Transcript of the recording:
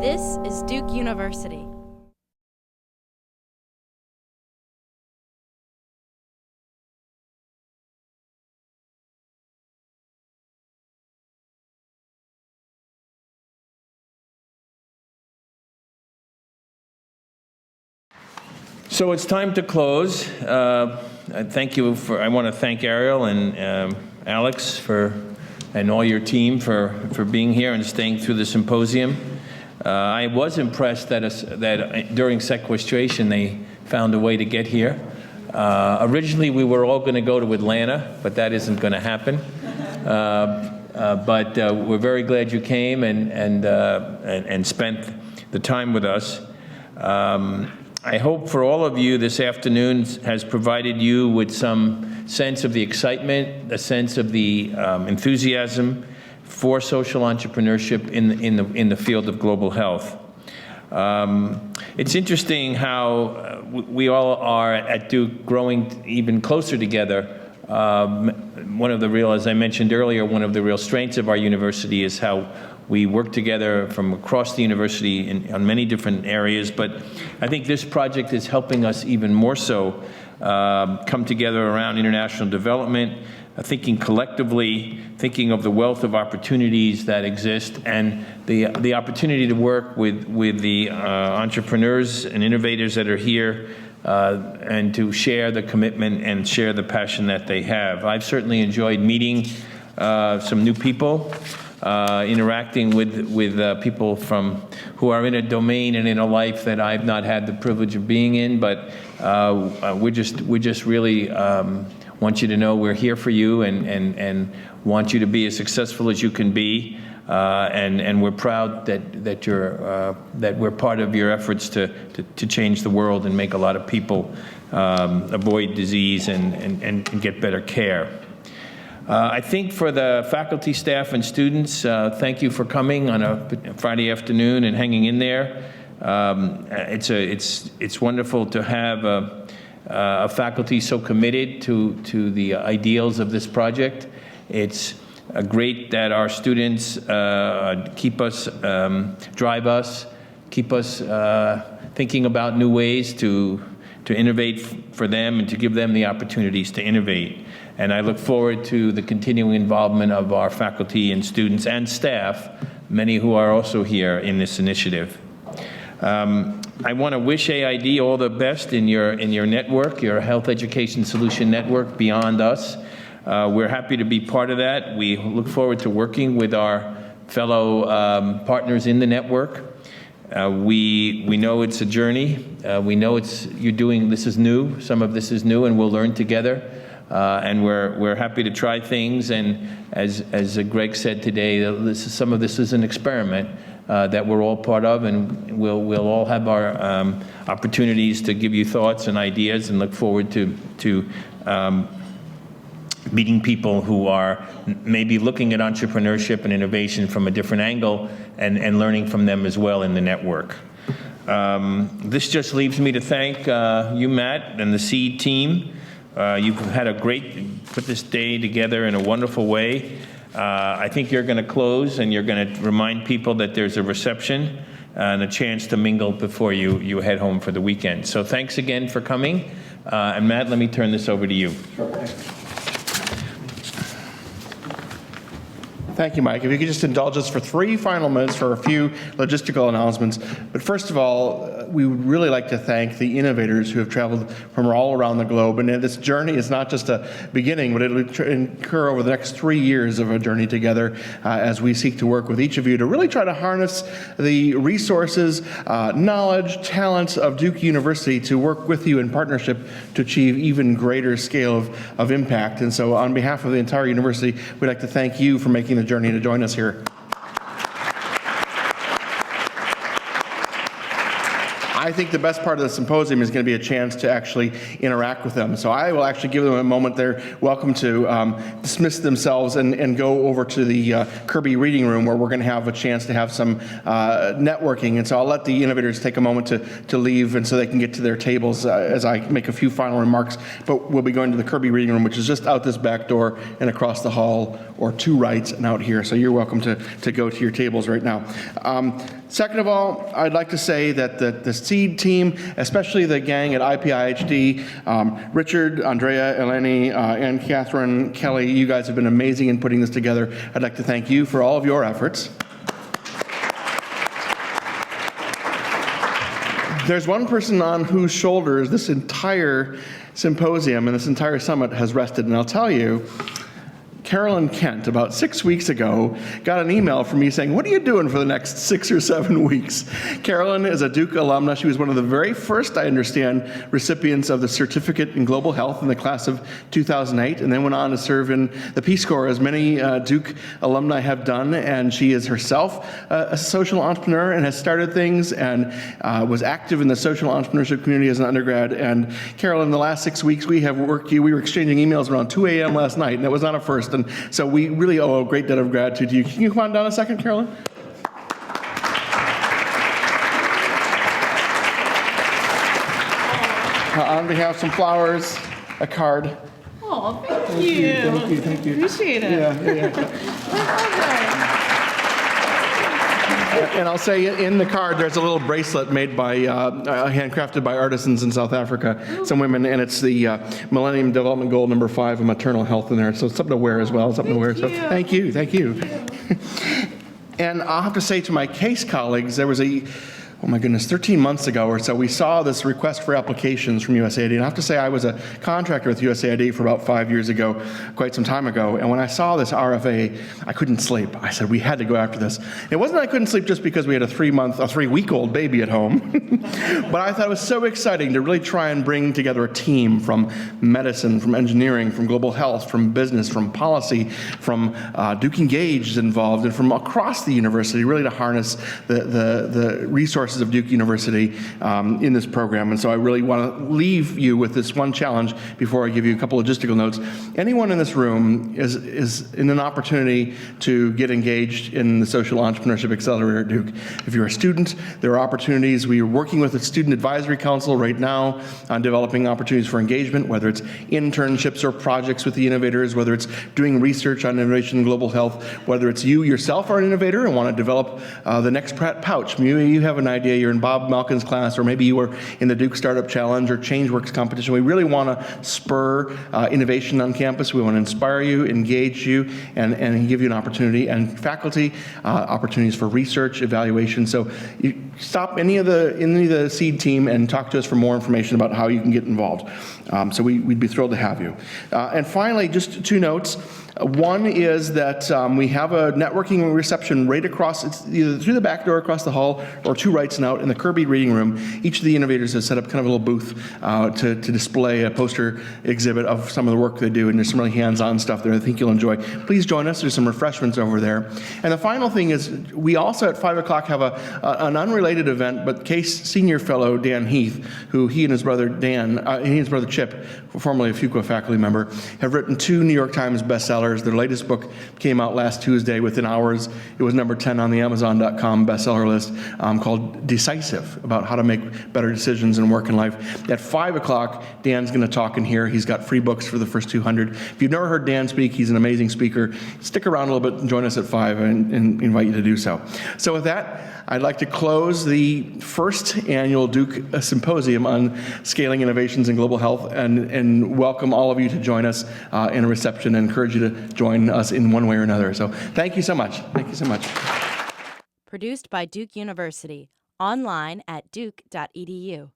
This is Duke University. So it's time to close. I want to thank Ariel and Alex and all your team for being here and staying through the symposium. I was impressed that during sequestration they found a way to get here. Originally we were all going to go to Atlanta, but that isn't going to happen. But we're very glad you came and spent the time with us. I hope for all of you this afternoon has provided you with some sense of the excitement, a sense of the enthusiasm for social entrepreneurship in the field of global health. It's interesting how we all are at Duke growing even closer together. As I mentioned earlier, one of the real strengths of our university is how we work together from across the university on many different areas, but I think this project is helping us even more so come together around international development, thinking collectively, thinking of the wealth of opportunities that exist, and the opportunity to work with the entrepreneurs and innovators that are here and to share the commitment and share the passion that they have. I've certainly enjoyed meeting some new people, interacting with people who are in a domain and in a life that I've not had the privilege of being in, but we just really want you to know we're here for you and want you to be as successful as you can be, and we're proud that we're part of your efforts to change the world and make a lot of people avoid disease and get better care. I think for the faculty, staff, and students, thank you for coming on a Friday afternoon and hanging in there. It's wonderful to have a faculty so committed to the ideals of this project. It's great that our students keep us, drive us, keep us thinking about new ways to innovate for them and to give them the opportunities to innovate. And I look forward to the continuing involvement of our faculty and students and staff, many who are also here in this initiative. I want to wish AID all the best in your network, your Health Education Solution Network beyond us. We're happy to be part of that. We look forward to working with our fellow partners in the network. We know it's a journey. We know this is new. Some of this is new, and we'll learn together. And we're happy to try things. And as Greg said today, some of this is an experiment that we're all part of, and we'll all have our opportunities to give you thoughts and ideas, and look forward to meeting people who are maybe looking at entrepreneurship and innovation from a different angle and learning from them as well in the network. This just leaves me to thank you, Matt, and the SEED team. You've had put this day together in a wonderful way. I think you're going to close and you're going to remind people that there's a reception and a chance to mingle before you head home for the weekend. So thanks again for coming. And Matt, let me turn this over to you. Sure. Thank you, Mike. If you could just indulge us for 3 final minutes for a few logistical announcements. But first of all, we would really like to thank the innovators who have traveled from all around the globe. And this journey is not just a beginning, but it will incur over the next 3 years of a journey together as we seek to work with each of you to really try to harness the resources, knowledge, talents of Duke University to work with you in partnership to achieve even greater scale of impact. And so on behalf of the entire university, we'd like to thank you for making the journey to join us here. I think the best part of the symposium is going to be a chance to actually interact with them. So I will actually give them a moment. They're welcome to dismiss themselves and go over to the Kirby Reading Room, where we're going to have a chance to have some networking. And so I'll let the innovators take a moment to leave, and so they can get to their tables as I make a few final remarks. But we'll be going to the Kirby Reading Room, which is just out this back door and across the hall, or two rights and out here. So you're welcome to go to your tables right now. Second of all, I'd like to say that the SEED team, especially the gang at IPIHD, Richard, Andrea, Eleni, and Catherine, Kelly, you guys have been amazing in putting this together. I'd like to thank you for all of your efforts. There's one person on whose shoulders this entire symposium and this entire summit has rested, and I'll tell you, Carolyn Kent, about 6 weeks ago, got an email from me saying, "What are you doing for the next 6 or 7 weeks?" Carolyn is a Duke alumna. She was one of the very first, I understand, recipients of the Certificate in Global Health in the class of 2008, and then went on to serve in the Peace Corps, as many Duke alumni have done. And she is herself a social entrepreneur and has started things and was active in the social entrepreneurship community as an undergrad. And Carolyn, the last 6 weeks we have worked you. We were exchanging emails around 2 a.m. last night, and that was not a first. And so we really owe a great debt of gratitude to you. Can you come on down a second, Carolyn? On behalf of some flowers, a card. Oh, thank you. Thank you. Appreciate it. Yeah. And I'll say in the card, there's a little bracelet made by, handcrafted by artisans in South Africa, some women, and it's the Millennium Development Goal number 5 of maternal health in there. So it's something to wear as well, something to wear. So thank you. And I'll have to say to my case colleagues, there was 13 months ago or so, we saw this request for applications from USAID. And I have to say, I was a contractor with USAID for about 5 years ago, quite some time ago. And when I saw this RFA, I couldn't sleep. I said, we had to go after this. It wasn't I couldn't sleep just because we had a 3-week-old baby at home. But I thought it was so exciting to really try and bring together a team from medicine, from engineering, from global health, from business, from policy, from Duke Engaged involved, and from across the university, really to harness the resources of Duke University in this program. And so I really want to leave you with this one challenge before I give you a couple logistical notes. Anyone in this room is in an opportunity to get engaged in the Social Entrepreneurship Accelerator at Duke. If you're a student, there are opportunities. We are working with the Student Advisory Council right now on developing opportunities for engagement, whether it's internships or projects with the innovators, whether it's doing research on innovation in global health, whether it's you yourself are an innovator and want to develop the next Pratt pouch. Maybe you have an idea, you're in Bob Malkin's class, or maybe you were in the Duke Startup Challenge or ChangeWorks competition. We really want to spur innovation on campus. We want to inspire you, engage you, and give you an opportunity. And faculty, opportunities for research, evaluation. So you stop any of the SEED team and talk to us for more information about how you can get involved. So we'd be thrilled to have you. And finally, just 2 notes. One is that we have a networking reception right across, it's either through the back door across the hall or 2 rights and out in the Kirby Reading Room. Each of the innovators has set up kind of a little booth to display a poster exhibit of some of the work they do, and there's some really hands-on stuff there I think you'll enjoy. Please join us. There's some refreshments over there. And the final thing is we also at 5 o'clock have an unrelated event, but Case Senior Fellow Dan Heath, who he and his brother Chip, formerly a Fuqua faculty member, have written 2 New York Times bestsellers. Their latest book came out last Tuesday. Within hours, it was number 10 on the Amazon.com bestseller list, called Decisive, about how to make better decisions in work and life. At 5 o'clock, Dan's going to talk in here. He's got free books for the first 200. If you've never heard Dan speak, he's an amazing speaker. Stick around a little bit and join us at 5 and invite you to do so. So with that, I'd like to close the first annual Duke Symposium on Scaling Innovations in Global Health and welcome all of you to join us in a reception and encourage you to join us in one way or another. So thank you so much. Thank you so much. Produced by Duke University. Online at duke.edu.